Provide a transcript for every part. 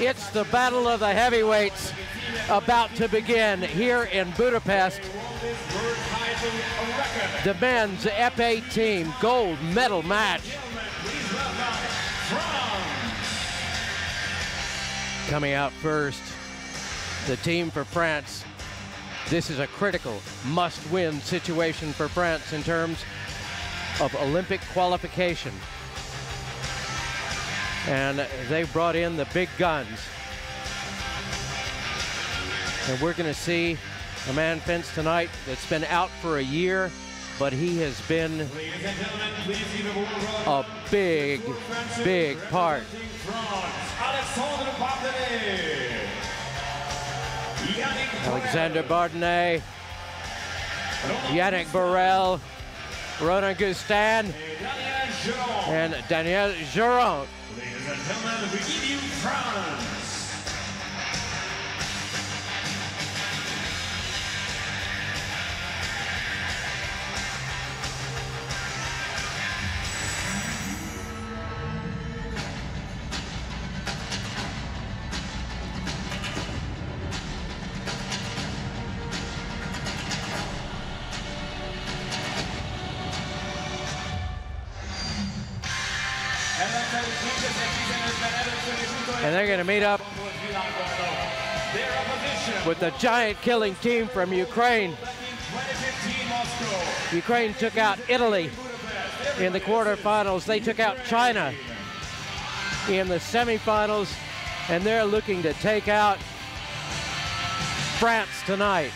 it's the battle of the heavyweights about to begin here in Budapest. The men's épée team gold medal match. Coming out first, the team for France. This is a critical must-win situation for France in terms of Olympic qualification. And they brought in the big guns. And we're going to see a man fence tonight that's been out for a year, but he has been a big, big part. Alexander Bardenet, Yannick Borel, Ronan Gustin, and Daniel Giron. Ladies and gentlemen, we give you France. And they're going to meet up with the giant killing team from Ukraine. Ukraine took out Italy in the quarterfinals. They took out China in the semifinals, and they're looking to take out France tonight.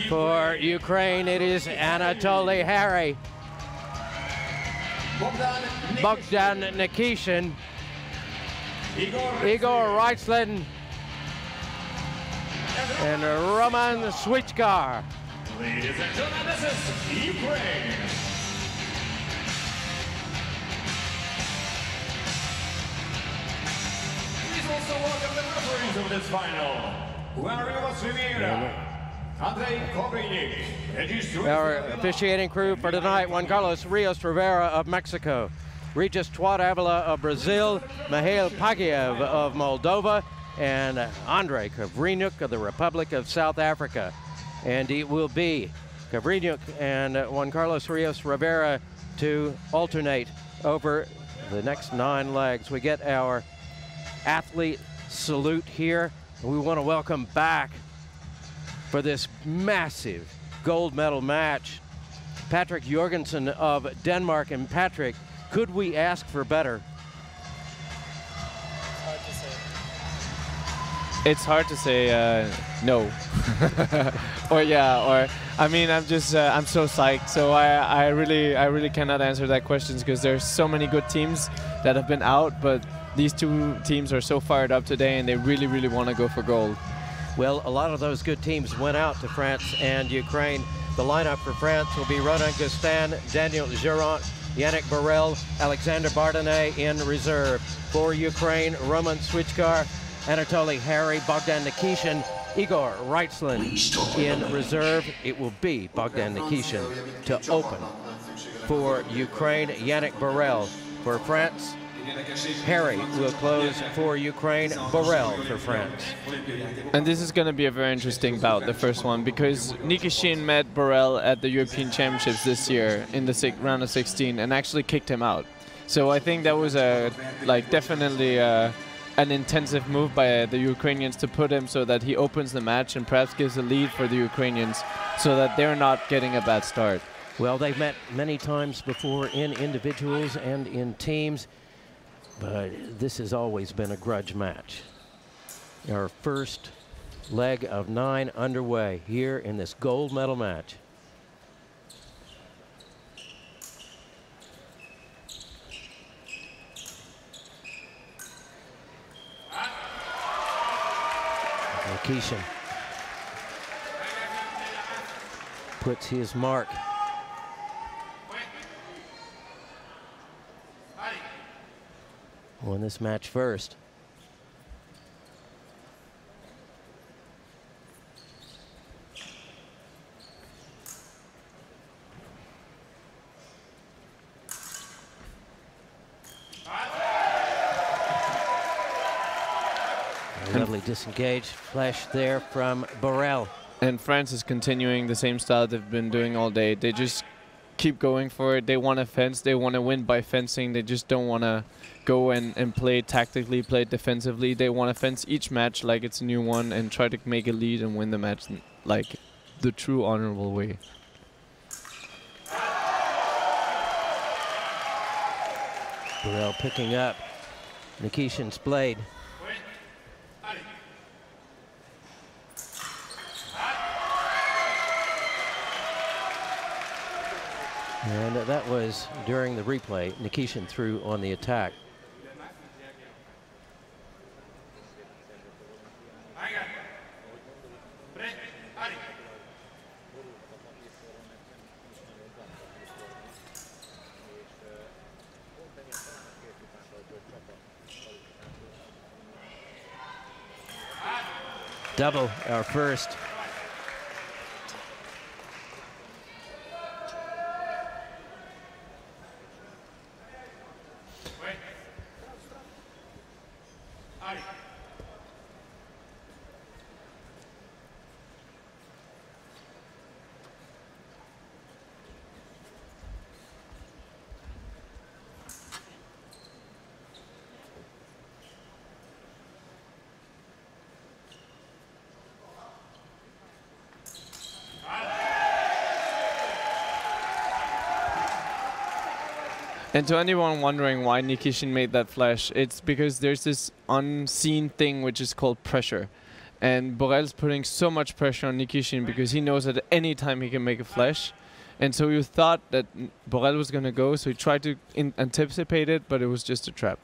For Ukraine, it is Anatoly Hari, Bogdan Nikishin, Igor Reitzlin, and Roman Swichkar. Ladies and gentlemen, this is Ukraine. Please also welcome the referees of this final. Our officiating crew for tonight: Juan Carlos Rios Rivera of Mexico, Regis Tuat Avila of Brazil, Mihail Pagiev of Moldova, and Andrei Kavrinyuk of the Republic of South Africa. And it will be Kavrinyuk and Juan Carlos Rios Rivera to alternate over the next 9 legs. We get our athlete salute here. We want to welcome back for this massive gold medal match, Patrick Jorgensen of Denmark. And Patrick, could we ask for better? It's hard to say no. Or yeah, or I mean, I'm so psyched. So I really cannot answer that question because there's so many good teams that have been out, but these 2 teams are so fired up today and they really want to go for gold. Well, a lot of those good teams went out to France and Ukraine. The lineup for France will be Ronan Gustin, Daniel Giron, Yannick Borel, Alexander Bardenet in reserve. For Ukraine, Roman Swichkar, Anatoly Hari, Bogdan Nikishin, Igor Reitzlin in reserve. It will be Bogdan Nikishin to open. For Ukraine, Yannick Borel. For France, Hari will close for Ukraine, Borel for France. And this is going to be a very interesting bout, the first one, because Nikishin met Borel at the European Championships this year in the round of 16 and actually kicked him out. So I think that was definitely an intensive move by the Ukrainians to put him so that he opens the match and perhaps gives a lead for the Ukrainians so that they're not getting a bad start. Well, they've met many times before in individuals and in teams, but this has always been a grudge match. Our first leg of 9 underway here in this gold medal match. Nikishin puts his mark. Won this match first. Lovely disengaged flash there from Borel. And France is continuing the same style they've been doing all day. They just keep going for it. They want to fence. They want to win by fencing. They just don't want to go and play tactically, play defensively. They want to fence each match like it's a new one and try to make a lead and win the match like the true honorable way. Borel picking up Nikishin's blade. And that was during the replay. Nikishin threw on the attack. Double our first. And to anyone wondering why Nikishin made that flash, it's because there's this unseen thing which is called pressure. And Borel's putting so much pressure on Nikishin because he knows that at any time he can make a flash. And so you thought that Borel was going to go, so he tried to anticipate it, but it was just a trap.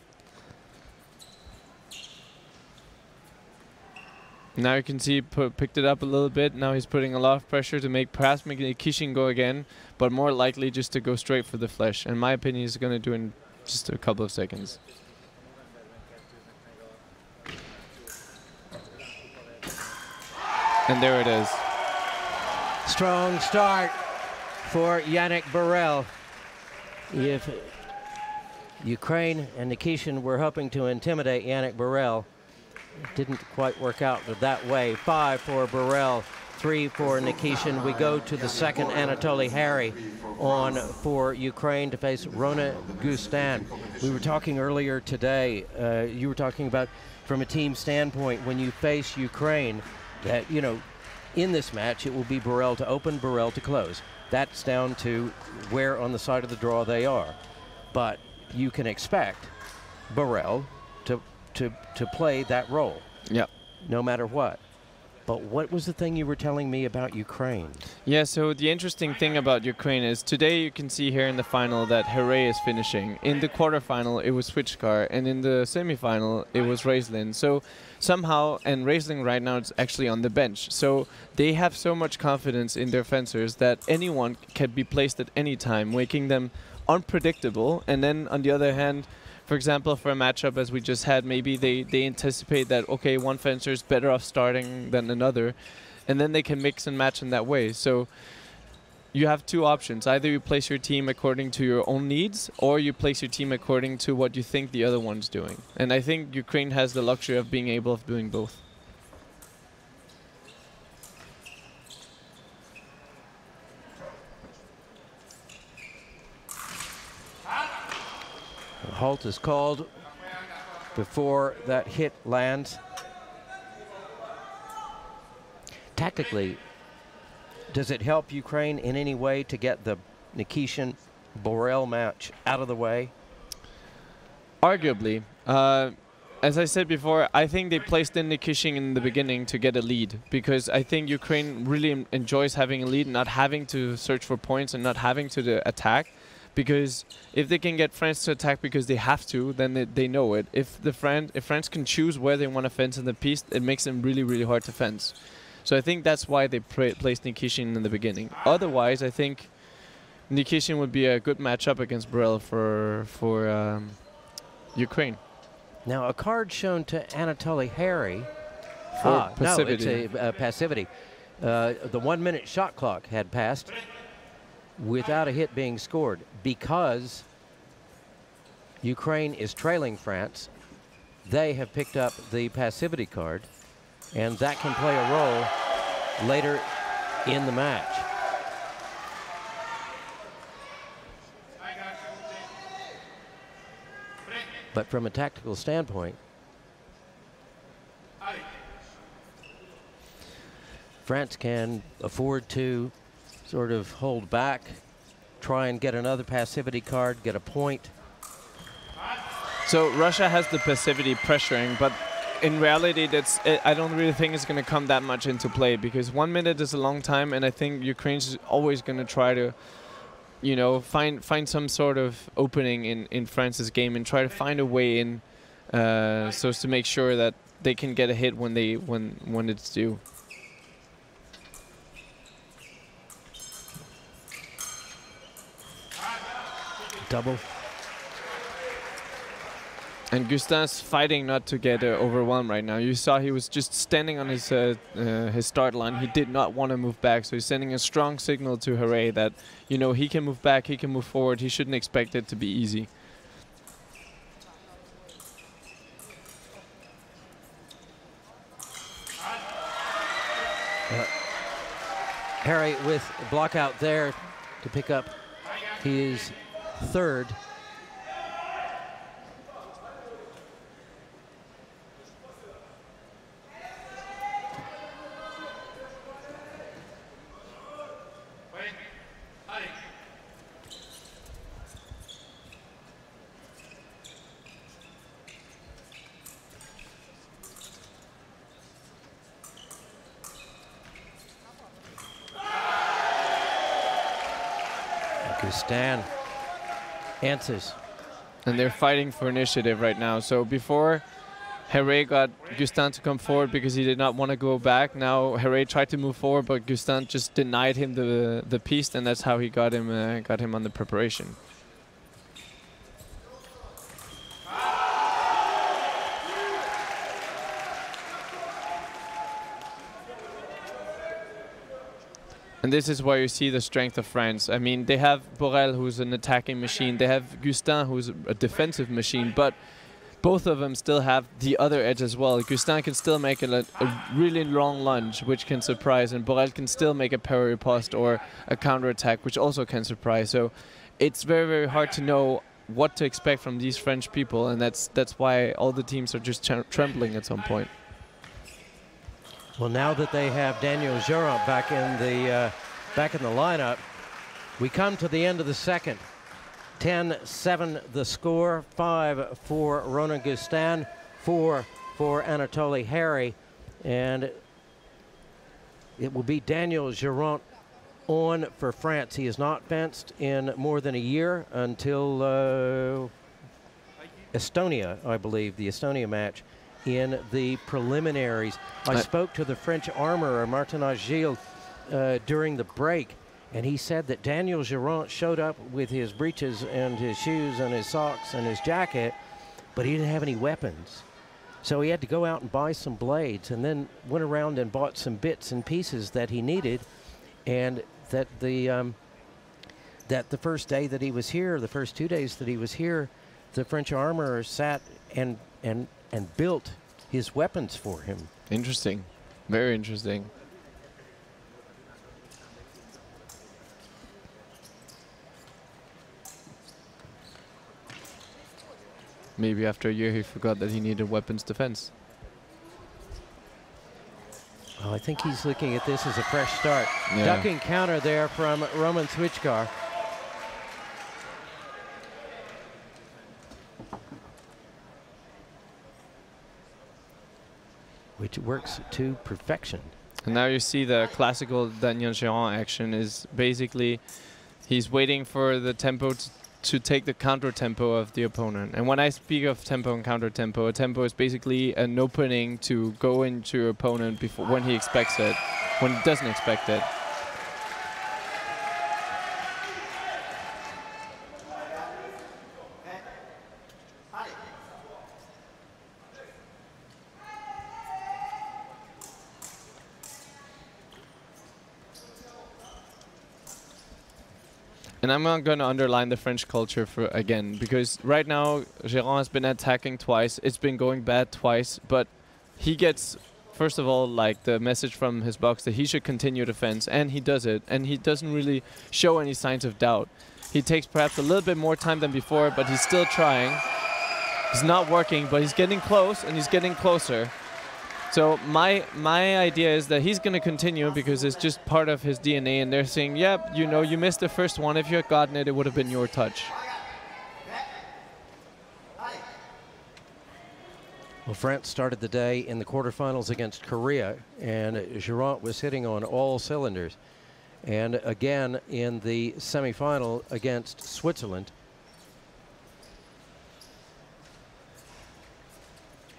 Now you can see he picked it up a little bit. Now he's putting a lot of pressure to perhaps make Nikishin go again, but more likely just to go straight for the flash. In my opinion, he's going to do it in just a couple of seconds. And there it is. Strong start for Yannick Borel. If Ukraine and Nikishin were hoping to intimidate Yannick Borel, it didn't quite work out that way. 5 for Borel, 3 for Nikishin. We go to the second. Anatoly Harry on for Ukraine to face Rona Gustin. We were talking earlier today, you were talking about from a team standpoint, when you face Ukraine, that, you know, in this match, it will be Borel to open, Borel to close. That's down to where on the side of the draw they are. But you can expect Borel to play that role. Yep. No matter what. But what was the thing you were telling me about Ukraine? Yeah, so the interesting thing about Ukraine is today you can see here in the final that Herrey is finishing. In the quarterfinal, it was Switchkar, and in the semifinal, it was Raislin. So somehow, and Raislin right now is actually on the bench. So they have so much confidence in their fencers that anyone can be placed at any time, making them unpredictable. And then on the other hand, for example, for a matchup as we just had, maybe they anticipate that, okay, one fencer is better off starting than another, and then they can mix and match in that way. So you have two options. Either you place your team according to your own needs, or you place your team according to what you think the other one's doing. And I think Ukraine has the luxury of being able of doing both. Halt is called before that hit lands. Tactically, does it help Ukraine in any way to get the Nikishin-Borel match out of the way? Arguably. As I said before, I think they placed in Nikishin in the beginning to get a lead, because I think Ukraine really enjoys having a lead, not having to search for points and not having to attack. Because if they can get France to attack because they have to, then they know it. If France can choose where they want to fence in the piece, it makes them really, really hard to fence. So I think that's why they placed Nikishin in the beginning. Otherwise, I think Nikishin would be a good matchup against Borel for Ukraine. Now, a card shown to Anatoly Harry for passivity. No, it's a passivity. The 1 minute shot clock had passed without a hit being scored because Ukraine is trailing France they have picked up the passivity card, and that can play a role later in the match. But from a tactical standpoint, France can afford to sort of hold back, try and get another passivity card, get a point. So Russia has the passivity pressuring, but in reality, I don't really think it's going to come that much into play, because 1 minute is a long time, and I think Ukraine's always going to try to, you know, find some sort of opening in France's game and try to find a way in, so as to make sure that they can get a hit when it's due. Double. And Gustin's fighting not to get overwhelmed right now. You saw he was just standing on his start line. He did not want to move back, so he's sending a strong signal to Herré that, you know, he can move back, he can move forward. He shouldn't expect it to be easy. Harry with a block out there to pick up his third. Gustin answers. And they're fighting for initiative right now. So before, Herré got Gustin to come forward because he did not want to go back. Now Herré tried to move forward, but Gustin just denied him the piece, and that's how he got him on the preparation. And this is where you see the strength of France. I mean, they have Borel, who's an attacking machine. They have Gustin, who's a defensive machine. But both of them still have the other edge as well. Gustin can still make a really long lunge, which can surprise. And Borel can still make a parry riposte or a counterattack, which also can surprise. So it's very, very hard to know what to expect from these French people. And that's why all the teams are just trembling at some point. Well, now that they have Daniel Gérant back in the lineup, we come to the end of the second. 10-7 the score, 5 for Ronan Gustin, 4 for Anatoly Harry, and it will be Daniel Gérant on for France. He has not fenced in more than a year until Estonia, I believe, the Estonia match. In the preliminaries, I spoke to the French armorer, Martin Agile, during the break, and he said that Daniel Gérant showed up with his breeches and his shoes and his socks and his jacket, but he didn't have any weapons. So he had to go out and buy some blades, and then went around and bought some bits and pieces that he needed, and that the first day that he was here, the first 2 days that he was here, the French armorer sat and built his weapons for him. Interesting. Very interesting. Maybe after a year he forgot that he needed weapons defense. Well, I think he's looking at this as a fresh start. Yeah. Ducking counter there from Roman Switchkar. Which works to perfection. And now you see the classical Daniel Gérant action is basically he's waiting for the tempo to take the counter tempo of the opponent. And when I speak of tempo and counter tempo, a tempo is basically an opening to go into your opponent before when he expects it, when he doesn't expect it. And I'm not going to underline the French culture for again, because right now Gérant has been attacking twice. It's been going bad twice, but he gets, first of all, like the message from his box that he should continue defense, and he does it, and he doesn't really show any signs of doubt. He takes perhaps a little bit more time than before, but he's still trying. It's not working, but he's getting close, and he's getting closer. So my idea is that he's going to continue because it's just part of his DNA, and they're saying, yep, you know, you missed the first one. If you had gotten it, it would have been your touch. Well, France started the day in the quarterfinals against Korea, and Gérant was hitting on all cylinders. And again in the semifinal against Switzerland.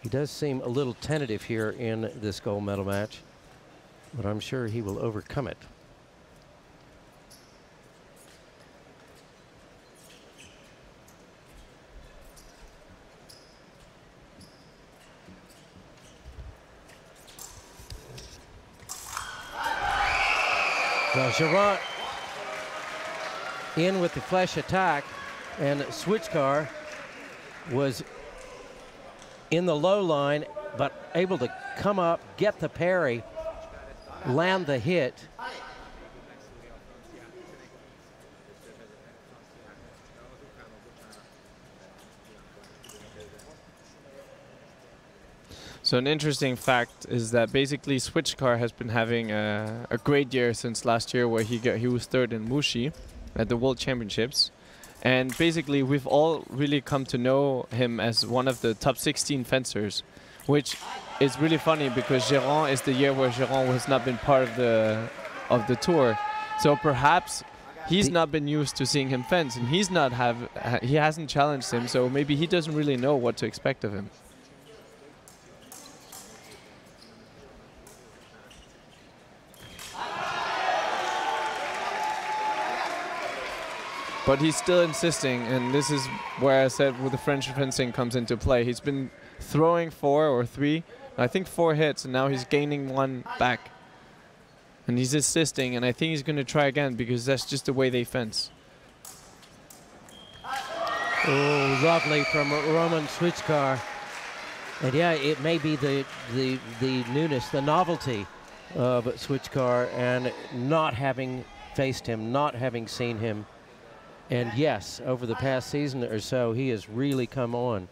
He does seem a little tentative here in this gold medal match, but I'm sure he will overcome it. Well, Gérant in with the flesh attack, and Switchcar was in the low line, but able to come up, get the parry, land the hit. So an interesting fact is that basically Switchcar has been having a great year since last year, where he was third in Wuxi at the World Championships. And basically we've all really come to know him as one of the top 16 fencers, which is really funny because Gérant is the year where Gérant has not been part of the tour. So perhaps he's not been used to seeing him fence, and he hasn't challenged him, so maybe he doesn't really know what to expect of him. But he's still insisting, and this is where I said where the French fencing comes into play. He's been throwing 4 or 3, I think 4 hits, and now he's gaining 1 back. And he's insisting, and I think he's going to try again because that's just the way they fence. Oh, lovely from Roman Switchcar. And yeah, it may be the newness, the novelty of Switchcar, and not having faced him, not having seen him. And yes, over the past season or so, he has really come on.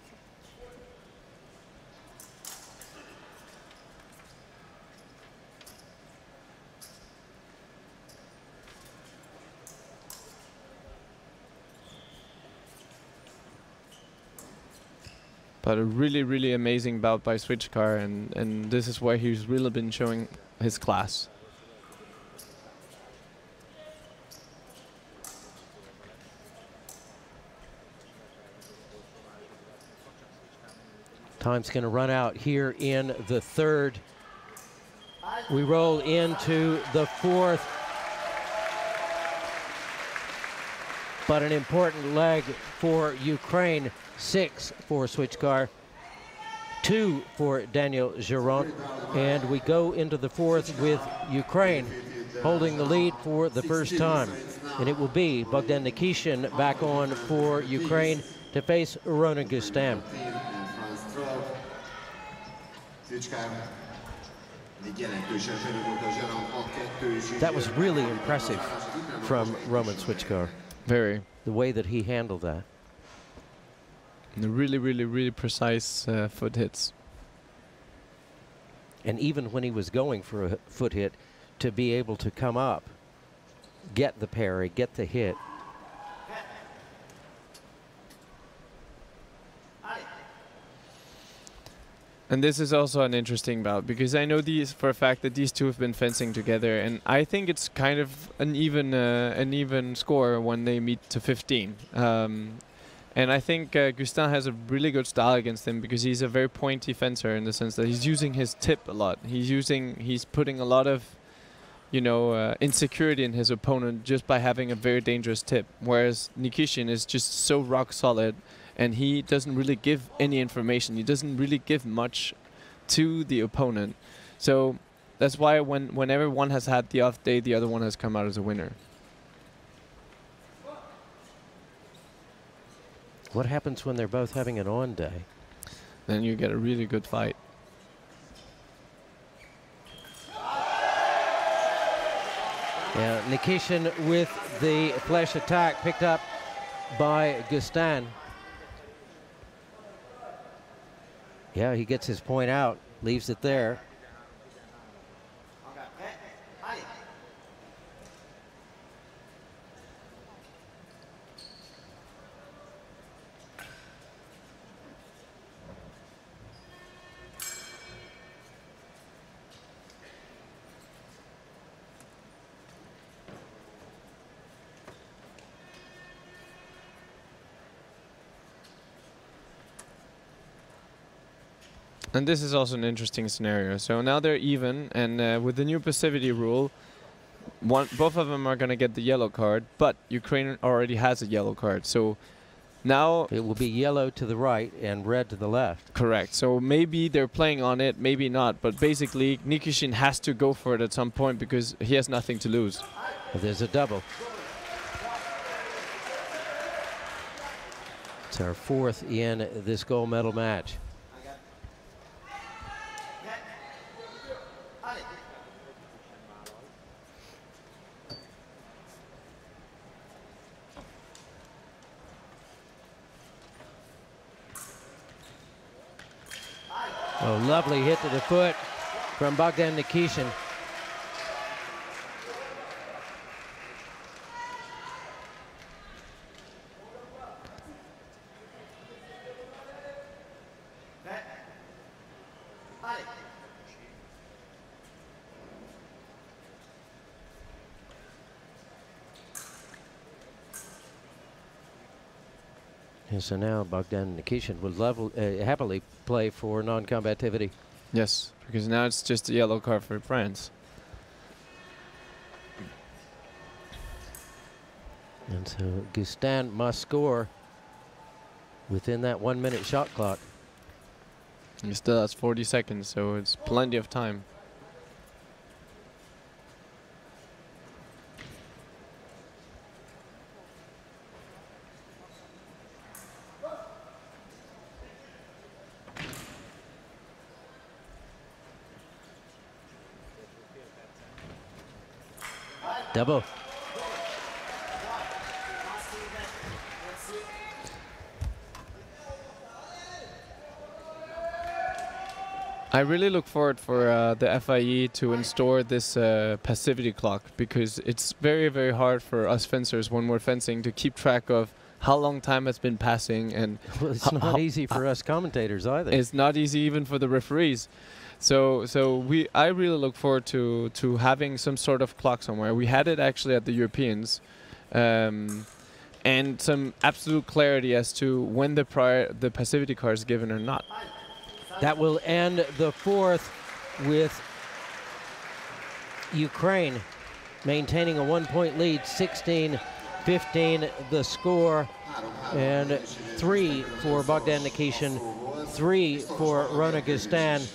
But a really, really amazing bout by Switchcar, and this is where he's really been showing his class. Time's going to run out here in the third. We roll into the fourth. But an important leg for Ukraine. 6 for Switchcar, 2 for Daniel Gérant. And we go into the fourth with Ukraine holding the lead for the first time. And it will be Bogdan Nikishin back on for Ukraine to face Ronan Gustin. That was really impressive from Roman Switchcar. Very. The way that he handled that. And the really, really, really precise foot hits. And even when he was going for a foot hit, to be able to come up, get the parry, get the hit. And this is also an interesting bout because I know these for a fact that these two have been fencing together, and I think it's kind of an even score when they meet to 15. And I think Gustin has a really good style against him because he's a very pointy fencer in the sense that he's using his tip a lot. He's putting a lot of, insecurity in his opponent just by having a very dangerous tip. Whereas Nikishin is just so rock solid, and he doesn't really give any information. He doesn't really give much to the opponent. So that's why whenever one has had the off day, the other one has come out as a winner. What happens when they're both having an on day? Then you get a really good fight. Yeah, Nikishin with the flash attack picked up by Gustin. Yeah, he gets his point out, leaves it there. And this is also an interesting scenario. So now they're even, and with the new passivity rule, both of them are going to get the yellow card, but Ukraine already has a yellow card. So now it will be yellow to the right and red to the left. Correct. So maybe they're playing on it, maybe not. But basically, Nikishin has to go for it at some point because he has nothing to lose. Well, there's a double. It's our fourth in this gold medal match. Oh, lovely hit to the foot from Bogdan Nikishin. And so now Bogdan Nikishin will happily play for non-combativity. Yes, because now it's just a yellow card for France. And so Gustin must score within that 1 minute shot clock. He still has 40 seconds, so it's plenty of time. Double. I really look forward for the FIE to install this passivity clock, because it's very, very hard for us fencers when we're fencing to keep track of how long time has been passing, and well, it's not easy for us commentators either. It's not easy even for the referees. So I really look forward to having some sort of clock somewhere. We had it actually at the Europeans, and some absolute clarity as to when the passivity card is given or not. That will end the fourth with Ukraine maintaining a 1-point lead, 16-15 the score, and 3 for Bogdan Nikishin, 3 for Rona Gustin.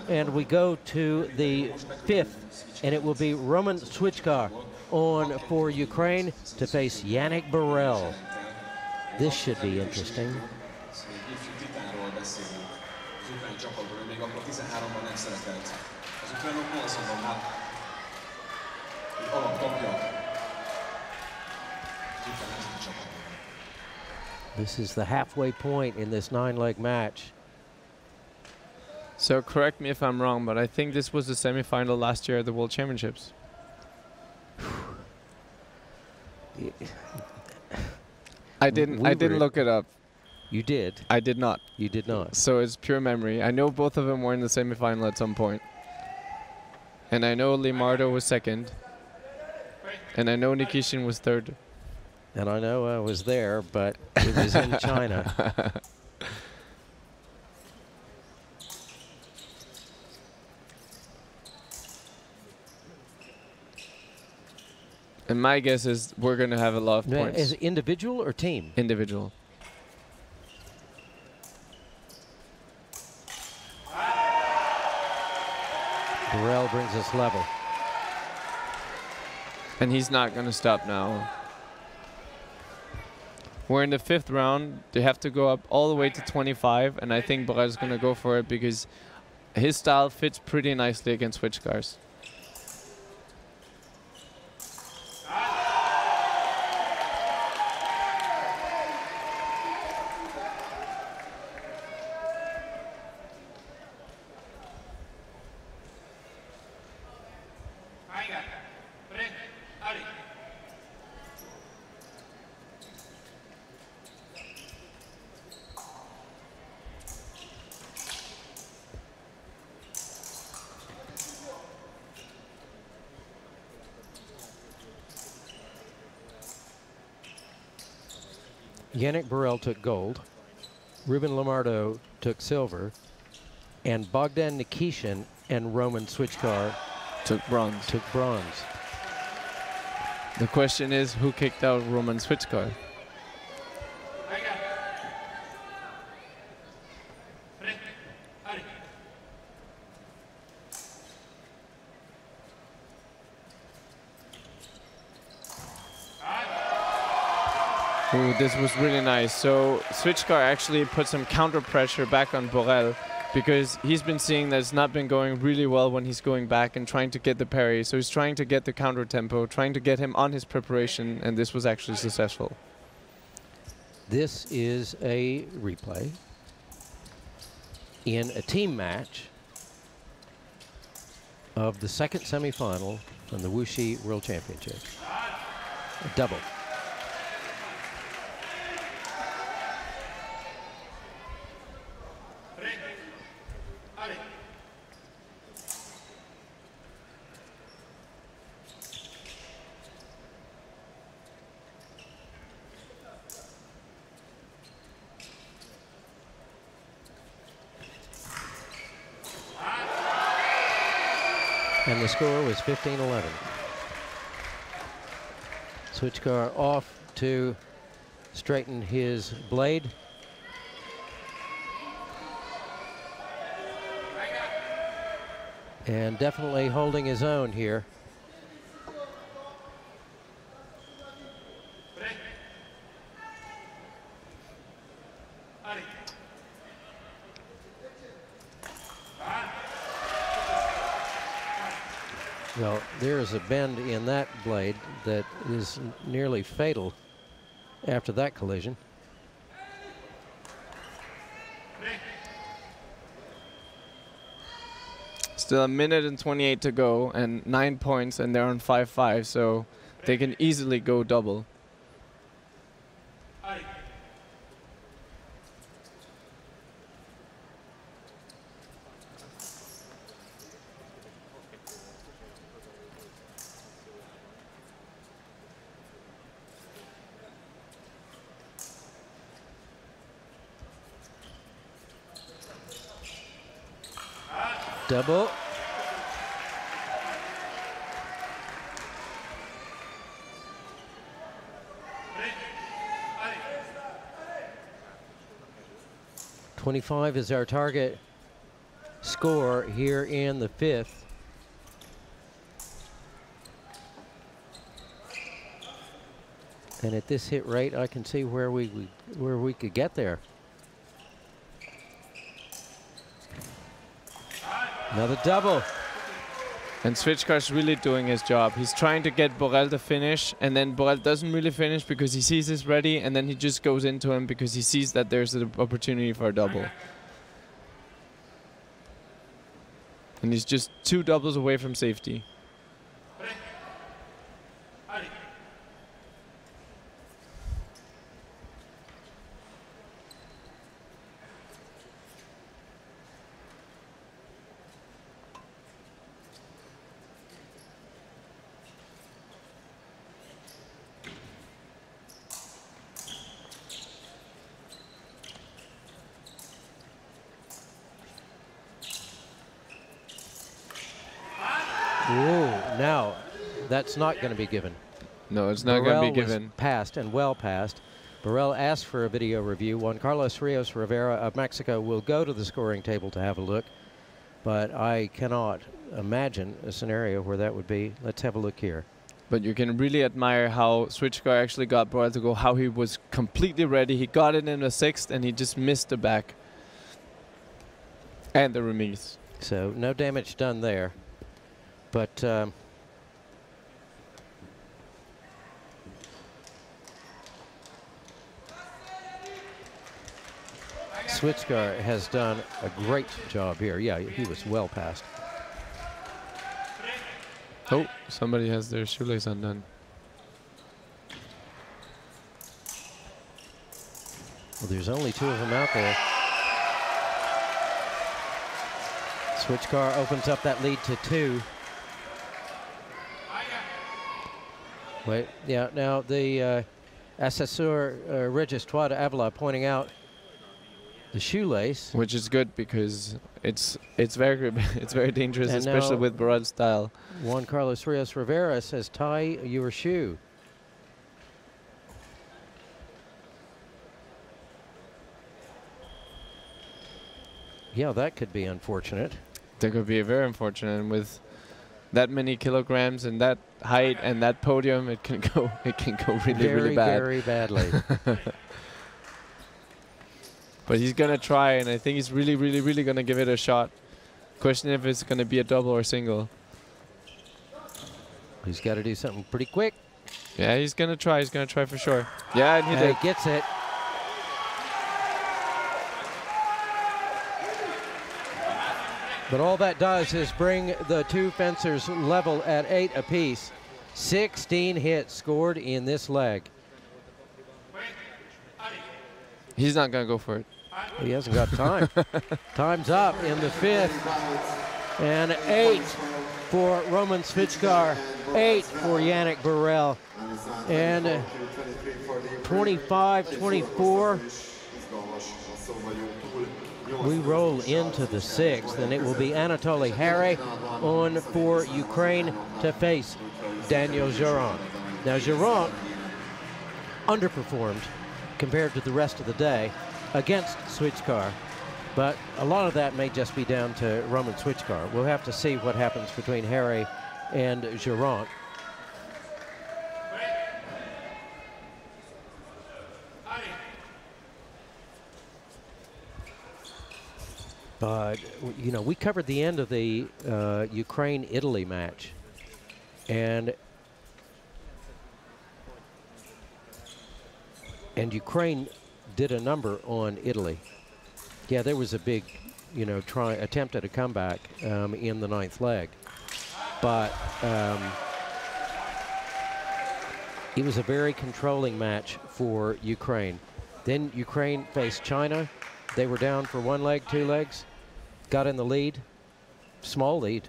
And we go to the fifth, and it will be Roman Swichkar on for Ukraine to face Yannick Burrell. This should be interesting. This is the halfway point in this 9-leg match. So correct me if I'm wrong, but I think this was the semifinal last year at the World Championships. I didn't look it up. You did? I did not. You did not. So it's pure memory. I know both of them were in the semifinal at some point. And I know Limardo was second. And I know Nikishin was third. And I know I was there, but it was in China. And my guess is we're going to have a lot of points. Is it individual or team? Individual. Burrell brings us level. And he's not going to stop now. We're in the 5th round. They have to go up all the way to 25, and I think Borel is going to go for it because his style fits pretty nicely against switch cars. Yannick Borel took gold, Ruben Lamardo took silver, and Bogdan Nikishin and Roman Switchkar took bronze. The question is, who kicked out Roman Switchkar? Ooh, this was really nice. So Switchkar actually put some counter pressure back on Borel because he's been seeing that it's not been going really well when he's going back and trying to get the parry. So he's trying to get the counter tempo, trying to get him on his preparation, and this was actually successful. This is a replay in a team match of the second semifinal from the Wuxi World Championship. A double. And the score was 15-11. Switchkar off to straighten his blade. And definitely holding his own here. Well, there is a bend in that blade that is nearly fatal after that collision. Still 1minute and 28 to go and 9 points, and they're on 5-5, so they can easily go double. Double. .25 is our target score here in the 5th. And at this hit rate, I can see where we could get there. Another double. And Switchkar's really doing his job. He's trying to get Borel to finish, and then Borel doesn't really finish because he sees he's ready, and then he just goes into him because he sees that there's an opportunity for a double. And he's just 2 doubles away from safety. Now, that's not going to be given. No, it's not going to be given. Was passed and well passed. Borel asked for a video review. Juan Carlos Rios Rivera of Mexico will go to the scoring table to have a look, but I cannot imagine a scenario where that would be. Let's have a look here. But you can really admire how Switchcar actually got Borel to go, how he was completely ready. He got it in the 6th and he just missed the back. And the remise. So no damage done there. But Switchcar has done a great job here. Yeah, he was well past. Oh, somebody has their shoelace undone. Well, there's only 2 of them out there. Switchcar opens up that lead to 2. Wait, yeah, now the Assesseur Registratoire d'Avila pointing out the shoelace. Which is good because it's very it's very dangerous, and especially with Borel's style. Juan Carlos Rios Rivera says, tie your shoe. Yeah, that could be unfortunate. That could be very unfortunate. And with that many kilograms and that height and that podium, it can go really bad. Very badly. But he's gonna try, and I think he's really gonna give it a shot. Question if it's gonna be a double or single. He's got to do something pretty quick. Yeah, he's gonna try. He's gonna try for sure. Yeah, and he did. He gets it. But all that does is bring the 2 fencers level at 8 apiece. 16 hits scored in this leg. He's not gonna go for it. He hasn't got time. Time's up in the 5th. And 8 for Roman Switchcar, 8 for Yannick Borel. And 25-24. We roll into the 6th, and it will be Anatoly Harry on for Ukraine to face Daniel Giron. Now, Giron underperformed compared to the rest of the day against Switchcar, but a lot of that may just be down to Roman Switchcar. We'll have to see what happens between Harry and Giron. But, you know, we covered the end of the Ukraine-Italy match. And Ukraine did a number on Italy. Yeah, there was a big, you know, attempt at a comeback in the 9th leg. But it was a very controlling match for Ukraine. Then Ukraine faced China. They were down for 1 leg, 2 legs. Got in the lead, small lead,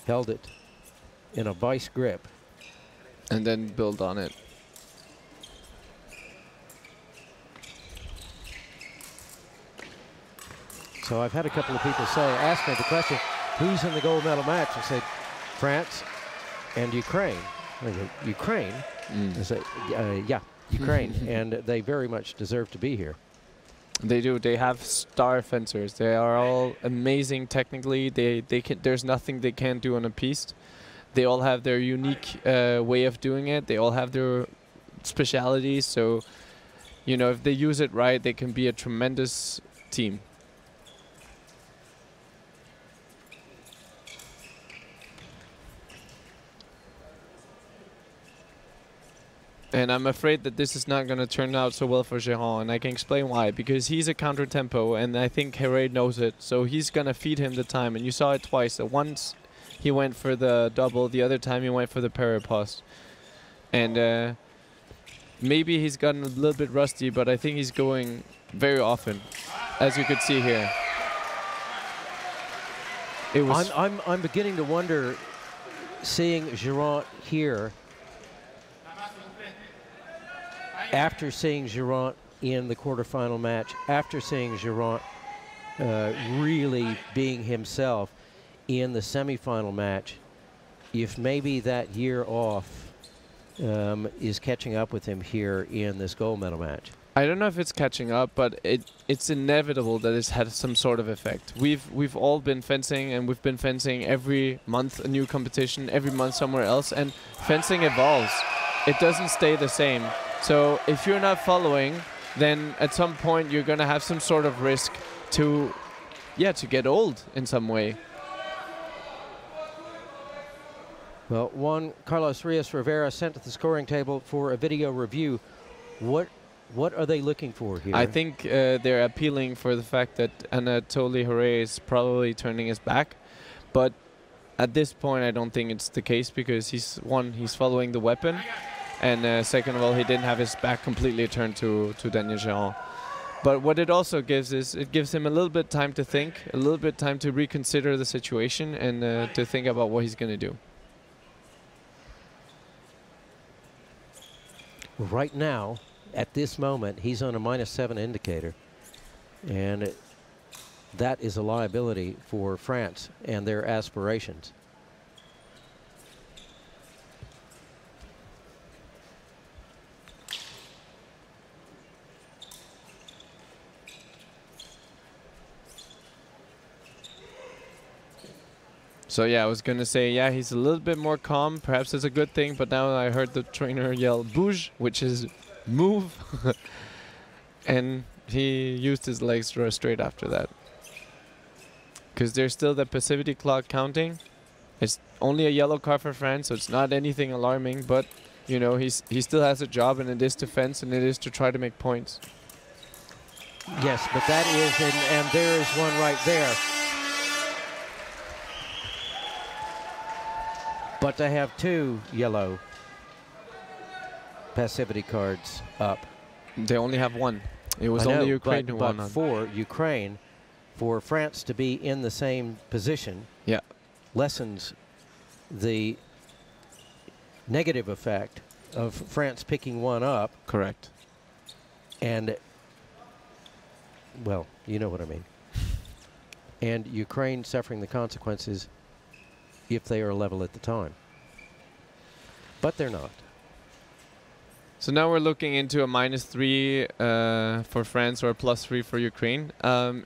held it in a vice grip. And then build on it. So I've had a couple of people ask me the question, who's in the gold medal match? I said, France and Ukraine. I go, Ukraine? I say, yeah, Ukraine. And they very much deserve to be here. They do. They have star fencers. They are all amazing technically. They can. There's nothing they can't do on a piste. They all have their unique way of doing it. They all have their specialities. So, you know, if they use it right, they can be a tremendous team. And I'm afraid that this is not going to turn out so well for Giron, and I can explain why. Because he's a counter-tempo, and I think Herré knows it, so he's going to feed him the time. And you saw it twice. Once he went for the double, the other time he went for the peri-poste. And maybe he's gotten a little bit rusty, but I think he's going very often, as you could see here. It was I'm beginning to wonder, seeing Giron here, after seeing Giron in the quarterfinal match, after seeing Giron really being himself in the semifinal match, if maybe that year off is catching up with him here in this gold medal match. I don't know if it's catching up, but it's inevitable that it's had some sort of effect. We've all been fencing, and we've been fencing every month a new competition, every month somewhere else, and fencing evolves. It doesn't stay the same. So if you're not following, then at some point you're going to have some sort of risk to get old in some way. Well, Juan Carlos Rios Rivera sent to the scoring table for a video review. What are they looking for here? I think they're appealing for the fact that Anatoly Hore is probably turning his back, but at this point I don't think it's the case, because he's following the weapon, and second of all, he didn't have his back completely turned to Daniel Géant. But what it also gives is it gives him a little bit time to think, a little bit time to reconsider the situation, and to think about what he's going to do. Right now, at this moment, he's on a -7 indicator, and that is a liability for France and their aspirations. So yeah, I was going to say, yeah, he's a little bit more calm. Perhaps it's a good thing, but now I heard the trainer yell "bouge," which is move. And he used his legs straight after that. Because there's still the passivity clock counting. It's only a yellow card for France, so it's not anything alarming, but you know, he still has a job, and it is to fence, and it is to try to make points. Yes, but that is, and there is one right there. But to have 2 yellow passivity cards up. They only have 1. It was only Ukraine who won. But for Ukraine, for France to be in the same position, yeah, lessens the negative effect of France picking 1 up. Correct. And, well, you know what I mean. And Ukraine suffering the consequences if they are level at the time. But they're not. So now we're looking into a -3 for France or a +3 for Ukraine.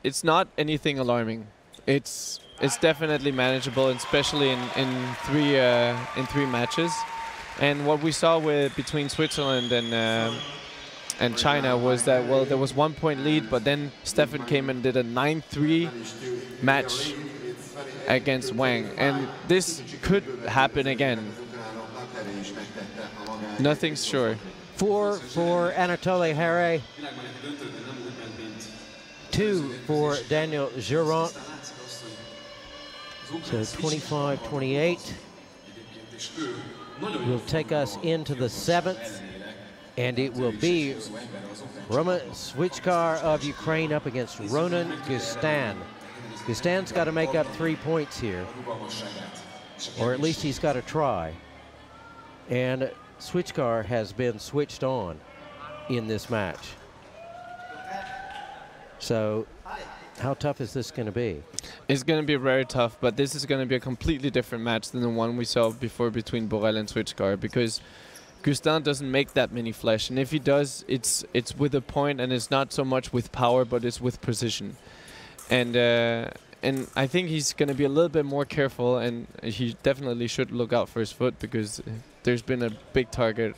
It's not anything alarming. It's definitely manageable, especially in 3 matches. And what we saw between Switzerland and China was that, well, there was 1 point lead, but then Stefan came and did a 9-3 match against Wang, and this could happen again. Nothing's sure. 4 for Anatoly Hore, 2 for Daniel Géant. So 25-28 will take us into the 7th, and it will be Roman Swichkar of Ukraine up against Ronan Gustin. Gustin's got to make up 3 points here, or at least he's got to try. And Swichkar has been switched on in this match. So how tough is this going to be? It's going to be very tough, but this is going to be a completely different match than the one we saw before between Borel and Swichkar, because Gustin doesn't make that many flesh, and if he does, it's with a point, and it's not so much with power, but it's with precision. And I think he's going to be a little bit more careful, and he definitely should look out for his foot, because there's been a big target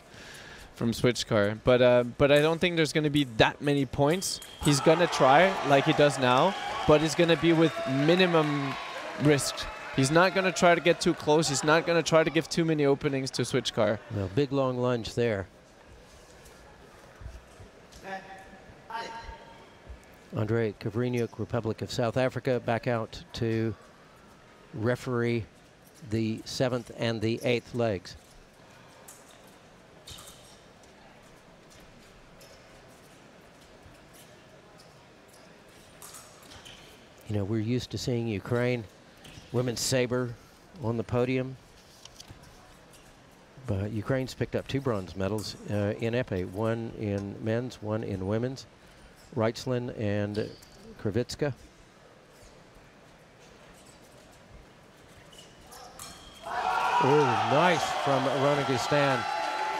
from Swichkar. But I don't think there's going to be that many points. He's going to try like he does now, but it's going to be with minimum risk. He's not going to try to get too close. He's not going to try to give too many openings to Swichkar. Well, big long lunge there. Andrei Kavrinyuk, Republic of South Africa, back out to referee the 7th and the 8th legs. You know, we're used to seeing Ukraine women's saber on the podium, but Ukraine's picked up 2 bronze medals in épée, 1 in men's, 1 in women's. Reitzlin and Kravitska. Oh, nice from Ronan Gustin.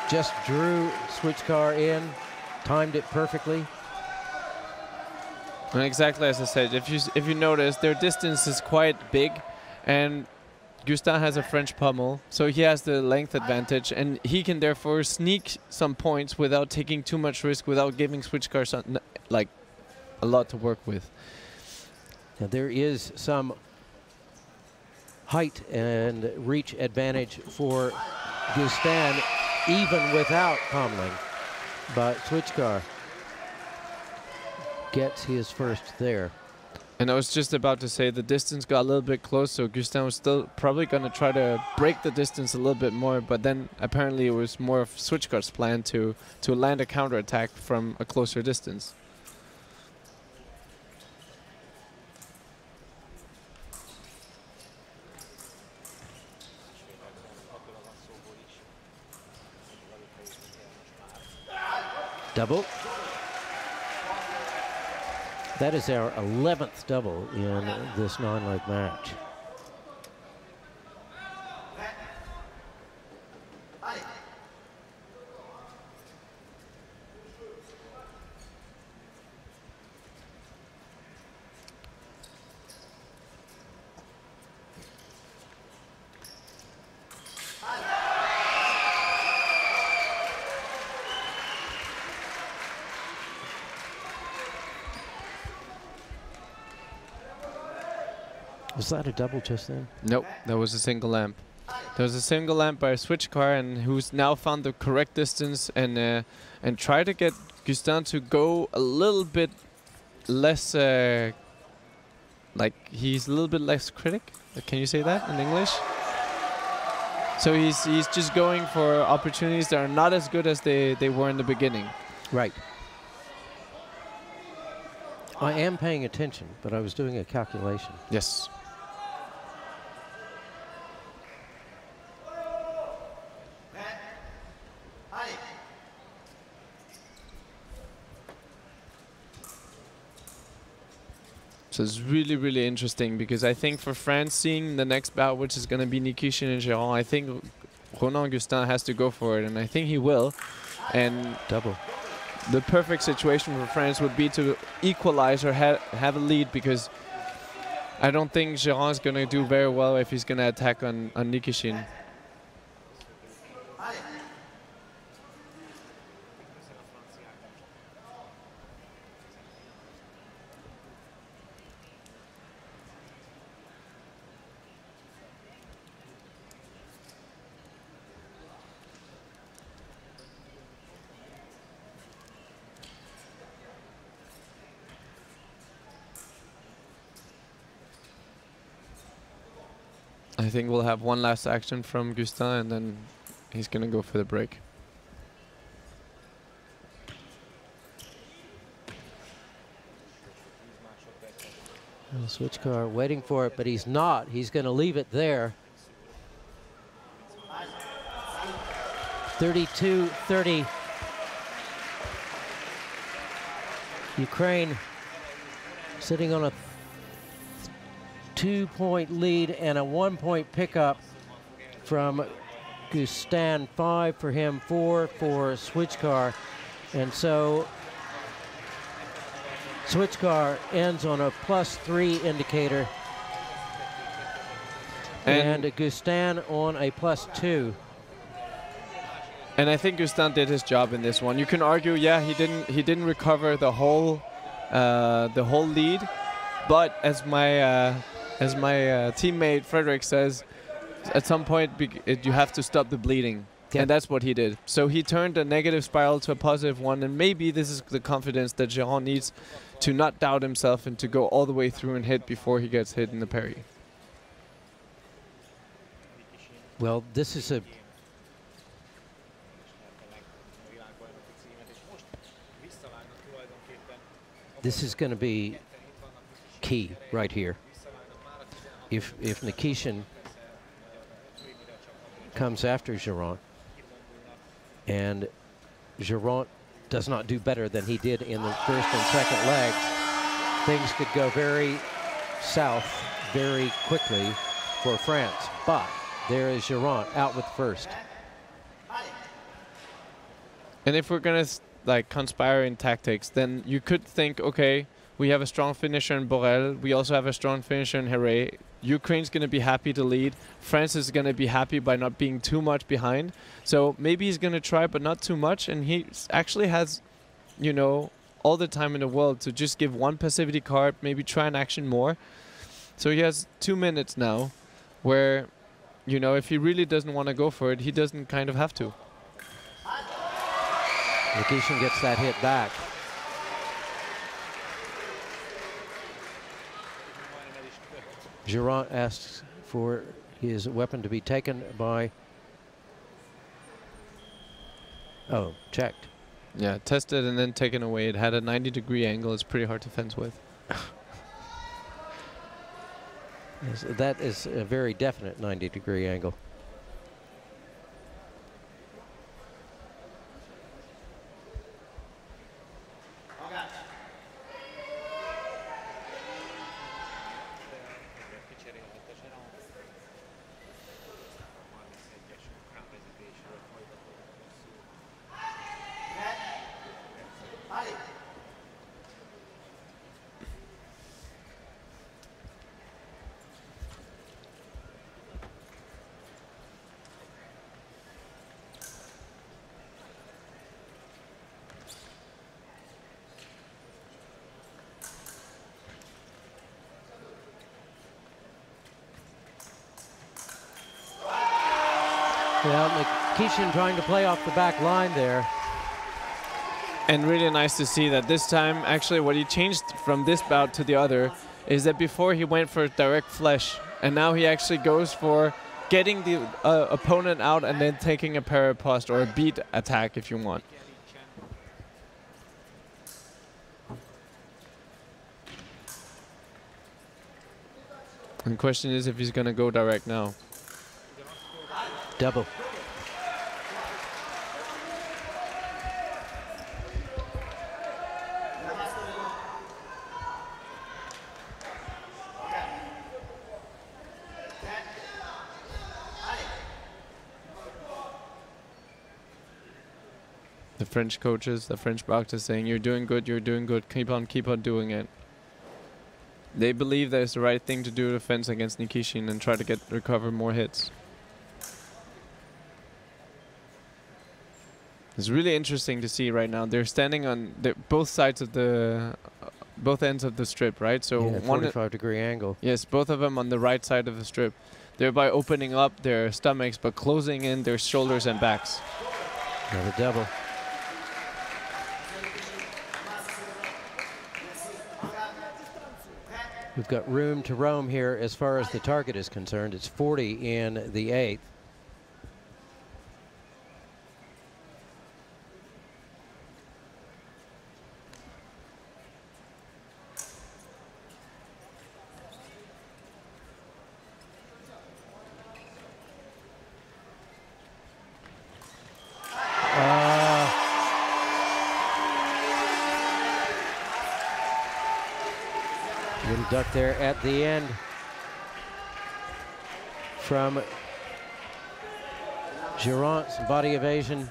Just drew Swichkar in timed it perfectly. And exactly as I said, if you notice, their distance is quite big, and Gustin has a French pommel, so he has the length advantage, and he can therefore sneak some points without taking too much risk, without giving Switchcar like a lot to work with. Now there is some height and reach advantage for Gustin, even without pommeling, but Switchcar gets his first there. And I was just about to say the distance got a little bit close, so Gustin was still probably going to try to break the distance a little bit more, but then apparently it was more of Switchcar's plan to land a counterattack from a closer distance. Double. That is our 11th double in this 9-leg match. Was that a double just then? Nope, that was a single lamp. There was a single lamp by a Switchcar, and who's now found the correct distance and try to get Gustin to go a little bit less, like he's a little bit less critic. Can you say that in English? So he's just going for opportunities that are not as good as they were in the beginning. Right. I am paying attention, but I was doing a calculation. Yes. So it's really, really interesting, because I think for France, seeing the next bout, which is going to be Nikishin and Géron, I think Ronan Gustin has to go for it, and I think he will. And double. The perfect situation for France would be to equalize or have a lead, because I don't think Géron is going to do very well if he's going to attack on Nikishin. I think we'll have one last action from Gustin, and then he's going to go for the break. Switchcar waiting for it, but he's not. He's going to leave it there. 32-30. Ukraine sitting on a 2-point lead and a 1-point pickup from Gustin. 5 for him, 4 for Switchcar. And so Switchcar ends on a +3 indicator and Gustin on a +2. And I think Gustin did his job in this one. You can argue, yeah, he didn't recover the whole lead, but as my teammate Frederick says, at some point you have to stop the bleeding. Yeah. And that's what he did. So he turned a negative spiral to a positive one, and maybe this is the confidence that Géron needs to not doubt himself and to go all the way through and hit before he gets hit in the parry. Well, this is a going to be key right here. If Nikishin comes after Géron and Géron does not do better than he did in the first and second legs, things could go very south very quickly for France. But there is Géron out with first. And if we're going to like conspiring tactics, then you could think, okay, we have a strong finisher in Borel. We also have a strong finisher in Herré. Ukraine's going to be happy to lead. France is going to be happy by not being too much behind. So maybe he's going to try, but not too much. And he actually has, you know, all the time in the world to just give one passivity card, maybe try an action more. So he has 2 minutes now where, you know, if he really doesn't want to go for it, he doesn't kind of have to. Nikishin gets that hit back. Girant asks for his weapon to be taken by... Oh, checked. Yeah, tested and then taken away. It had a 90-degree angle. It's pretty hard to fence with. Yes, that is a very definite 90-degree angle. Well, Nikishin trying to play off the back line there. And really nice to see that this time, actually what he changed from this bout to the other is that before he went for direct flesh, and now he actually goes for getting the opponent out and then taking a parapost or a beat attack if you want. And the question is if he's going to go direct now. Double. The French coaches, the French boxers saying, you're doing good, keep on doing it. They believe that it's the right thing to do to fence against Nikishin and try to recover more hits. It's really interesting to see right now. They're standing on both sides of both ends of the strip, right? So yeah, 45-degree angle. Yes, both of them on the right side of the strip, thereby opening up their stomachs but closing in their shoulders and backs. Another double. We've got room to roam here as far as the target is concerned. It's 40 in the 8th. Little duck there at the end from Girant, some body evasion.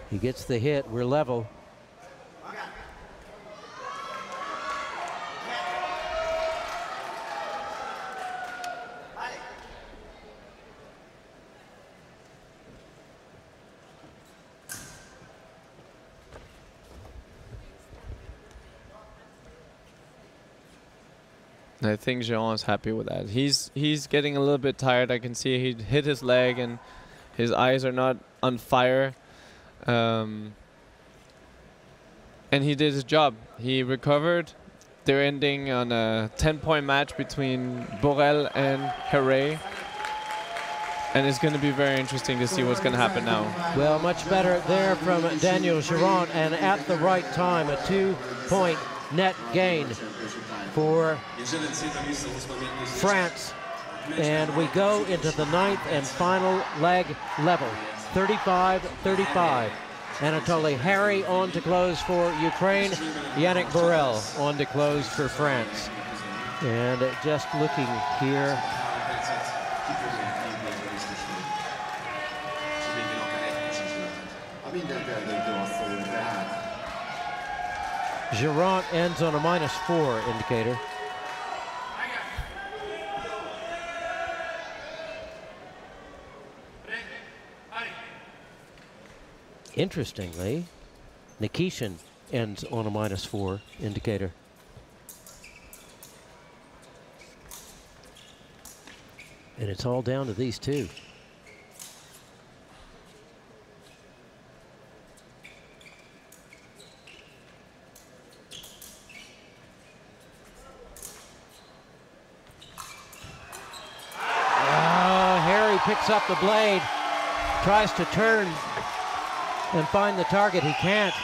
He gets the hit, we're level. I think Jean is happy with that. He's getting a little bit tired. I can see he hit his leg and his eyes are not on fire. And he did his job. He recovered. They're ending on a 10-point match between Borel and Herré. And it's going to be very interesting to see what's going to happen now. Well, much better there from Daniel Girant, and at the right time, a 2-point net gain for France. And we go into the 9th and final leg level, 35-35. Anatoly Harry on to close for Ukraine. Yannick Borel on to close for France. And just looking here, Girant ends on a -4 indicator. Interestingly, Nikishin ends on a -4 indicator. And it's all down to these two. Picks up the blade, tries to turn and find the target. He can't.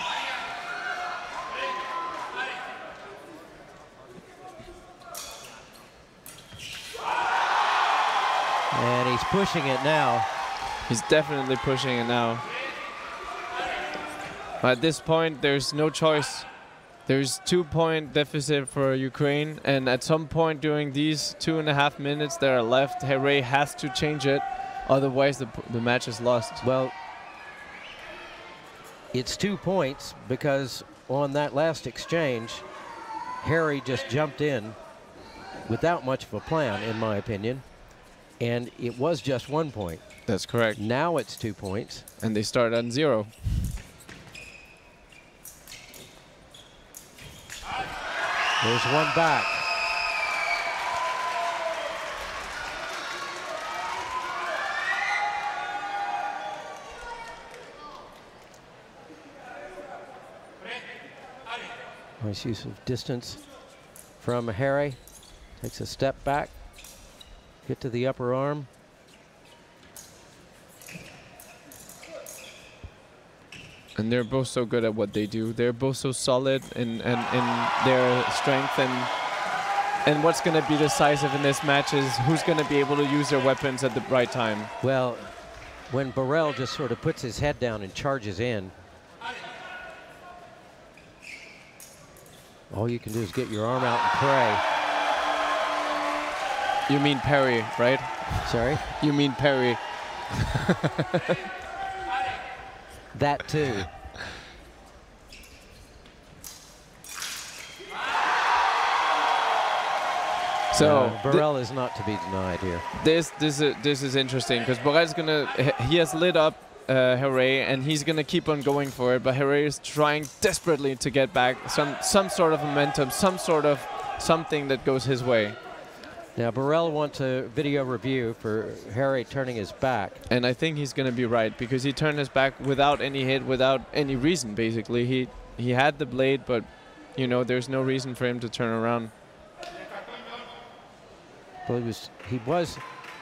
And he's pushing it now. He's definitely pushing it now. At this point, there's no choice. There's 2-point deficit for Ukraine, and at some point during these 2.5 minutes that are left, Herrey has to change it, otherwise the match is lost. Well, it's 2 points because on that last exchange, Harry just jumped in without much of a plan, in my opinion, and it was just 1 point. That's correct. Now it's 2 points. And they start on 0. There's one back. Nice use of distance from Harry. Takes a step back. Hit to the upper arm. And they're both so good at what they do. They're both so solid in their strength. And what's going to be decisive in this match is who's going to be able to use their weapons at the right time. Well, when Burrell just sort of puts his head down and charges in, all you can do is get your arm out and pray. You mean parry, right? Sorry? You mean parry. That too. So Burrell is not to be denied here. This is interesting because Burrell's he has lit up Herrey and he's gonna keep on going for it, but Herrey is trying desperately to get back some sort of momentum, some sort of something that goes his way. Now Burrell wants a video review for Harry turning his back. And I think he's going to be right because he turned his back without any hit, without any reason basically. He had the blade, but you know, there's no reason for him to turn around. Well, he was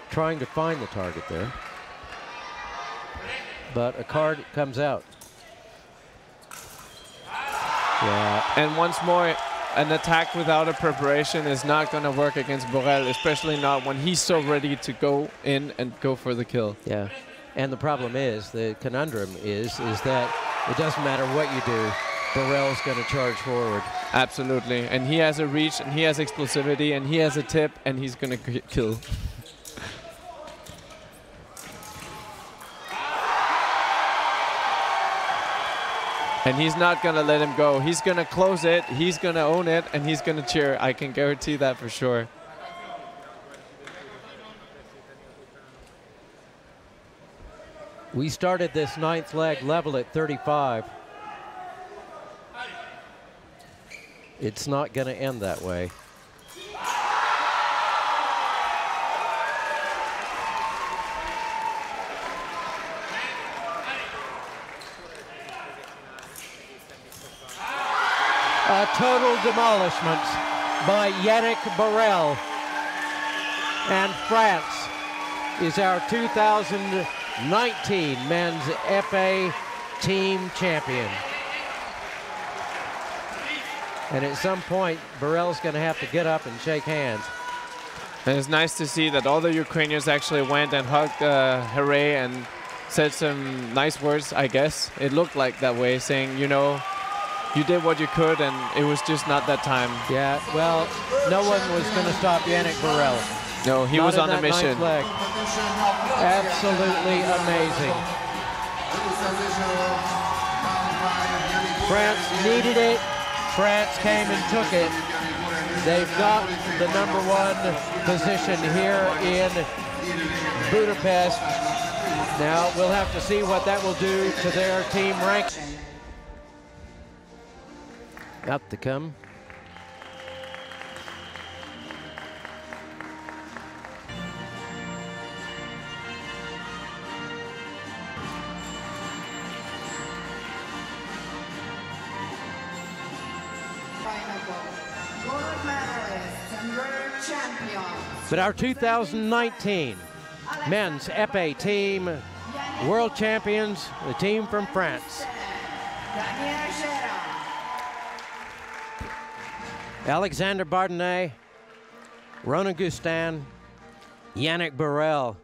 trying to find the target there. But a card comes out. Yeah. And once more, an attack without a preparation is not going to work against Burrell, especially not when he's so ready to go in and go for the kill. Yeah, and the problem is, the conundrum is that it doesn't matter what you do, Burrell's going to charge forward. Absolutely, and he has a reach, and he has explosivity, and he has a tip, and he's going to kill. And he's not going to let him go. He's going to close it, he's going to own it, and he's going to cheer. I can guarantee that for sure. We started this 9th leg level at 35. It's not going to end that way. A total demolishment by Yannick Burrell. And France is our 2019 men's épée team champion. And at some point, Burrell's going to have to get up and shake hands. And it's nice to see that all the Ukrainians actually went and hugged Herrey and said some nice words, I guess. It looked like that way, saying, you know, you did what you could, and it was just not that time. Yeah, well, no one was going to stop Yannick Burrell. No, he was on a mission. Absolutely amazing. France needed it. France came and took it. They've got the #1 position here in Budapest. Now we'll have to see what that will do to their team rank. Out to come. Gold medalists and world champions. But our 2019 men's épée team world champions, the team from France. Alexander Bardenet, Ronan Gustin, Yannick Burrell,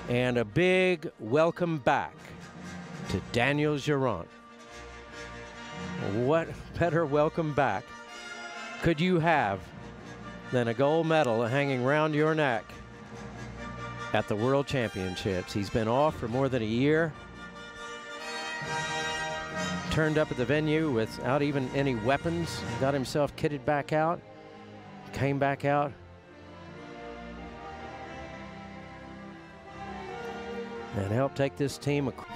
and a big welcome back to Daniel Girant. What better welcome back could you have than a gold medal hanging around your neck at the World Championships? He's been off for more than a year. Turned up at the venue without even any weapons, got himself kitted back out, came back out. And helped take this team across.